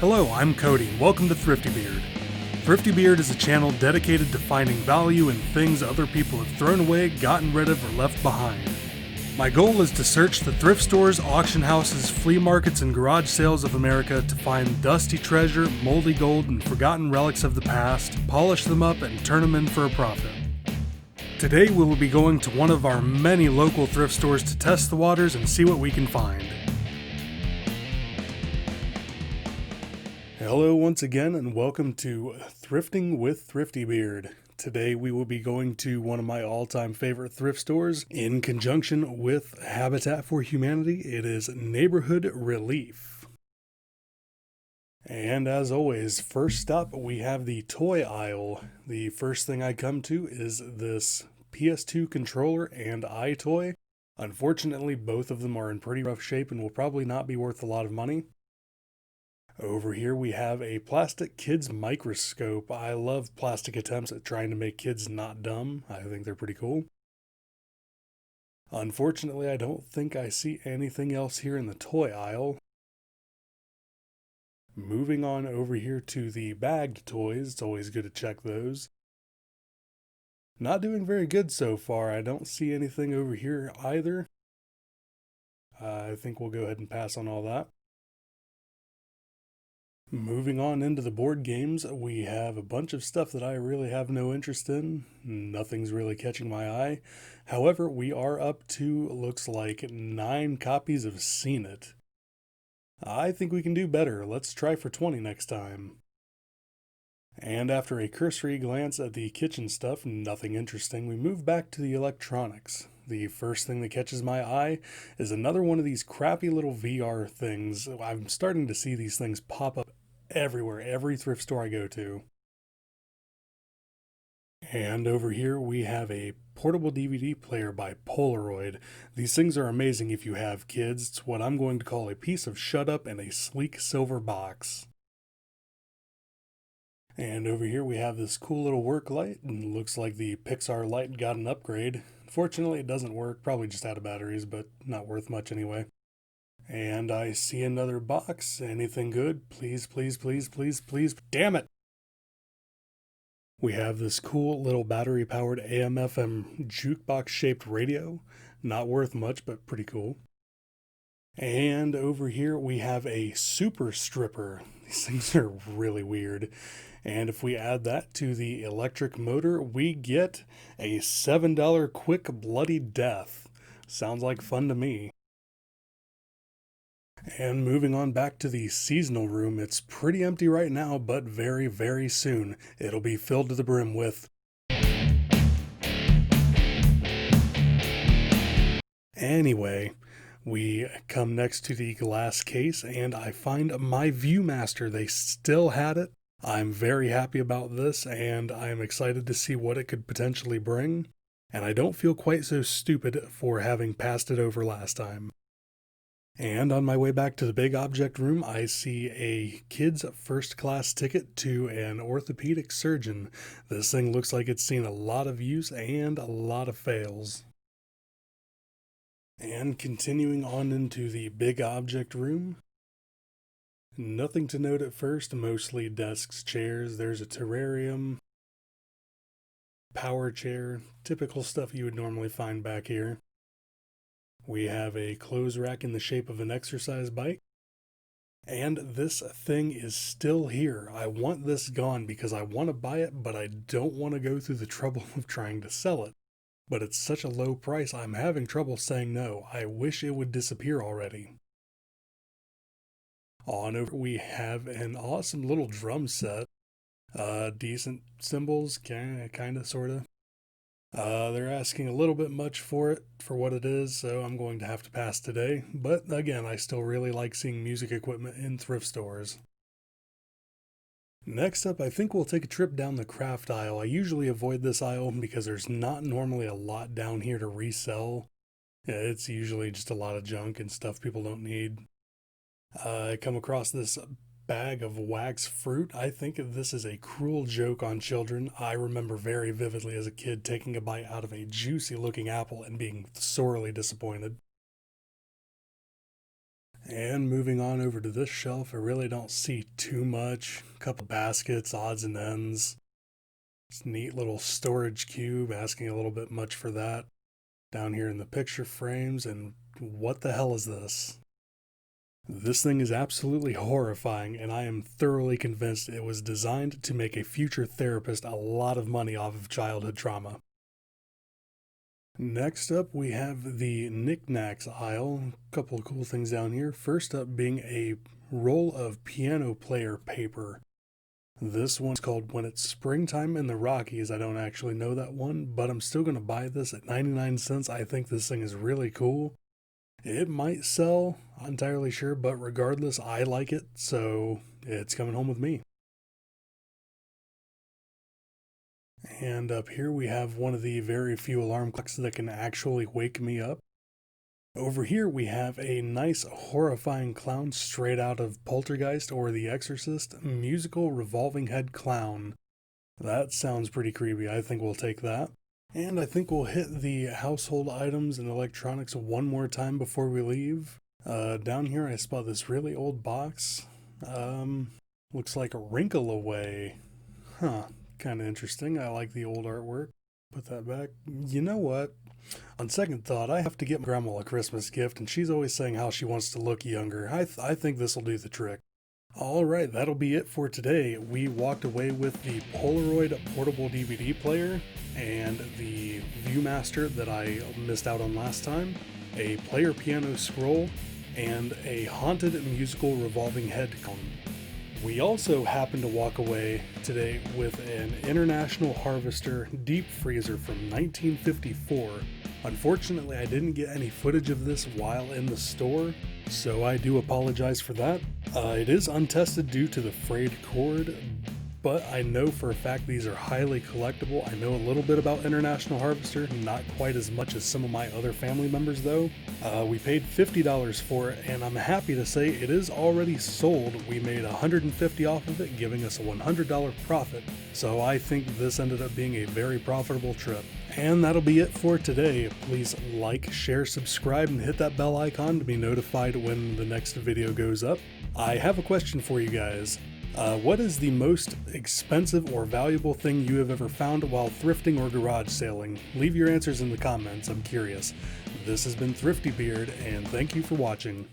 Hello, I'm Cody, and welcome to Thriftybeard. Thriftybeard is a channel dedicated to finding value in things other people have thrown away, gotten rid of, or left behind. My goal is to search the thrift stores, auction houses, flea markets, and garage sales of America to find dusty treasure, moldy gold, and forgotten relics of the past, polish them up, and turn them in for a profit. Today we will be going to one of our many local thrift stores to test the waters and see what we can find. Hello once again and welcome to Thrifting with Thriftybeard. Today we will be going to one of my all-time favorite thrift stores in conjunction with Habitat for Humanity. It is Neighborhood Relief. And as always, first up we have the toy aisle. The first thing I come to is this PS2 controller and iToy. Unfortunately, both of them are in pretty rough shape and will probably not be worth a lot of money. Over here we have a plastic kids microscope. I love plastic attempts at trying to make kids not dumb. I think they're pretty cool. Unfortunately, I don't think I see anything else here in the toy aisle. Moving on over here to the bagged toys. It's always good to check those. Not doing very good so far. I don't see anything over here either. I think we'll go ahead and pass on all that. Moving on into the board games, we have a bunch of stuff that I really have no interest in. Nothing's really catching my eye. However, we are up to, looks like, 9 copies of Seen It. I think we can do better. Let's try for 20 next time. And after a cursory glance at the kitchen stuff, nothing interesting, we move back to the electronics. The first thing that catches my eye is another one of these crappy little VR things. I'm starting to see these things pop up everywhere, every thrift store I go to. And over here we have a portable DVD player by Polaroid. These things are amazing if you have kids. It's what I'm going to call a piece of shut up in a sleek silver box. And over here we have this cool little work light, and it looks like the Pixar light got an upgrade. Unfortunately it doesn't work, probably just out of batteries, but not worth much anyway. And I see another box. Anything good? Please, please, please, please, please. Damn it! We have this cool little battery-powered AM/FM jukebox-shaped radio. Not worth much, but pretty cool. And over here we have a super stripper. These things are really weird. And if we add that to the electric motor, we get a $7 quick bloody death. Sounds like fun to me. And moving on back to the seasonal room, it's pretty empty right now, but very, very soon it'll be filled to the brim with... Anyway, we come next to the glass case and I find my Viewmaster. They still had it. I'm very happy about this and I'm excited to see what it could potentially bring. And I don't feel quite so stupid for having passed it over last time. And on my way back to the big object room, I see a kid's first class ticket to an orthopedic surgeon. This thing looks like it's seen a lot of use and a lot of fails. And continuing on into the big object room. Nothing to note at first, mostly desks, chairs. There's a terrarium, power chair, typical stuff you would normally find back here. We have a clothes rack in the shape of an exercise bike. And this thing is still here. I want this gone because I want to buy it, but I don't want to go through the trouble of trying to sell it. But it's such a low price, I'm having trouble saying no. I wish it would disappear already. On over, we have an awesome little drum set. Decent cymbals, kinda, sorta. They're asking a little bit much for it, for what it is, so I'm going to have to pass today. But again, I still really like seeing music equipment in thrift stores. Next up, I think we'll take a trip down the craft aisle. I usually avoid this aisle because there's not normally a lot down here to resell. It's usually just a lot of junk and stuff people don't need. I come across this bag of wax fruit. I think this is a cruel joke on children. I remember very vividly as a kid taking a bite out of a juicy looking apple and being sorely disappointed. And moving on over to this shelf, I really don't see too much. A couple baskets, odds and ends. This neat little storage cube, asking a little bit much for that. Down here in the picture frames, and what the hell is this? This thing is absolutely horrifying, and I am thoroughly convinced it was designed to make a future therapist a lot of money off of childhood trauma. Next up, we have the knickknacks aisle. A couple of cool things down here. First up being a roll of piano player paper. This one's called When It's Springtime in the Rockies. I don't actually know that one, but I'm still going to buy this at 99 cents. I think this thing is really cool. It might sell, not entirely sure, but regardless, I like it, so it's coming home with me. And up here we have one of the very few alarm clocks that can actually wake me up. Over here we have a nice horrifying clown straight out of Poltergeist or The Exorcist, musical revolving head clown. That sounds pretty creepy. I think we'll take that. And I think we'll hit the household items and electronics one more time before we leave. Down here I spot this really old box. Looks like a Wrinkle Away. Huh, kind of interesting. I like the old artwork. Put that back. You know what? On second thought, I have to get my grandma a Christmas gift, and she's always saying how she wants to look younger. I think this will do the trick. Alright, that'll be it for today. We walked away with the Polaroid portable DVD player and the Viewmaster that I missed out on last time, a player piano scroll, and a haunted musical revolving head cone. We also happened to walk away today with an International Harvester deep freezer from 1954. Unfortunately, I didn't get any footage of this while in the store, so I do apologize for that. It is untested due to the frayed cord, but I know for a fact these are highly collectible. I know a little bit about International Harvester, not quite as much as some of my other family members though. We paid $50 for it, and I'm happy to say it is already sold. We made $150 off of it, giving us a $100 profit. So I think this ended up being a very profitable trip. And that'll be it for today. Please like, share, subscribe, and hit that bell icon to be notified when the next video goes up. I have a question for you guys. What is the most expensive or valuable thing you have ever found while thrifting or garage sailing? Leave your answers in the comments, I'm curious. This has been Thriftybeard, and thank you for watching.